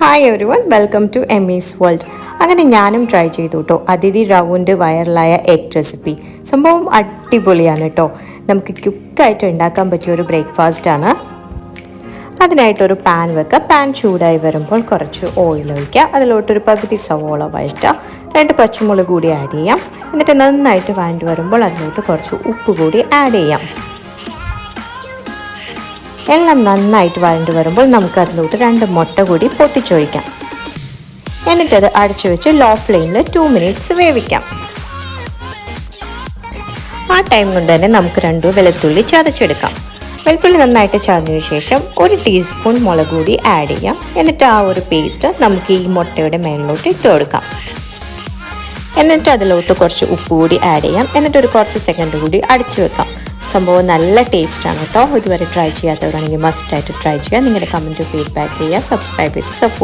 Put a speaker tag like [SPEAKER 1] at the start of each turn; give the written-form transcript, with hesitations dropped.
[SPEAKER 1] Hi everyone, welcome to Emmy's world. അങ്ങനെ ഞാനും try ചെയ്തു കേട്ടോ അതിഥി റൗണ്ട് വൈറലായ എഗ് റെസിപ്പി. സംഭവം അടിപൊളിയാണ് കേട്ടോ. നമുക്ക് ക്വിക്കായിട്ട് ഉണ്ടാക്കാൻ പറ്റിയ ഒരു ബ്രേക്ക്ഫാസ്റ്റാണ്. അതിനായിട്ടൊരു പാൻ വെക്കുക. പാൻ ചൂടായി വരുമ്പോൾ കുറച്ച് ഓയിൽ ഒഴിക്കുക. അതിലോട്ടൊരു പകുതി സവോള വഴറ്റുക. 2 പച്ചമുളക് കൂടി ആഡ് ചെയ്യാം. എന്നിട്ട് നന്നായിട്ട് വഴണ്ടി വരുമ്പോൾ അതിലോട്ട് കുറച്ച് ഉപ്പ് കൂടി ആഡ് ചെയ്യാം. എല്ലാം നന്നായിട്ട് വഴണ്ട് വരുമ്പോൾ നമുക്ക് അതിലോട്ട് 2 മുട്ട കൂടി പൊട്ടിച്ചൊഴിക്കാം. എന്നിട്ടത് അടച്ചു വെച്ച് ലോ ഫ്ലെയിമിൽ 2 മിനിറ്റ്സ് വേവിക്കാം. ആ ടൈം കൊണ്ട് തന്നെ നമുക്ക് 2 വെളുത്തുള്ളി ചതച്ചെടുക്കാം. വെളുത്തുള്ളി നന്നായിട്ട് ചതഞ്ഞതിന് ശേഷം 1 ടീസ്പൂൺ മുളക് കൂടി ആഡ് ചെയ്യാം. എന്നിട്ട് ആ ഒരു പേസ്റ്റ് നമുക്ക് ഈ മുട്ടയുടെ മേളിലോട്ട് ഇട്ട് കൊടുക്കാം. എന്നിട്ട് അതിലോട്ട് കുറച്ച് ഉപ്പ് കൂടി ആഡ് ചെയ്യാം. എന്നിട്ട് കുറച്ച് സെക്കൻഡ് കൂടി അടച്ചു വെക്കാം. സംഭവം നല്ല ടേസ്റ്റാണ് കേട്ടോ. ഇതുവരെ ട്രൈ ചെയ്യാത്തവരാണെങ്കിൽ മസ്റ്റായിട്ട് ട്രൈ ചെയ്യുക. നിങ്ങളുടെ കമൻറ്റ് ഫീഡ്ബാക്ക് ചെയ്യുക. സബ്സ്ക്രൈബ് ചെയ്ത് സപ്പോർട്ട്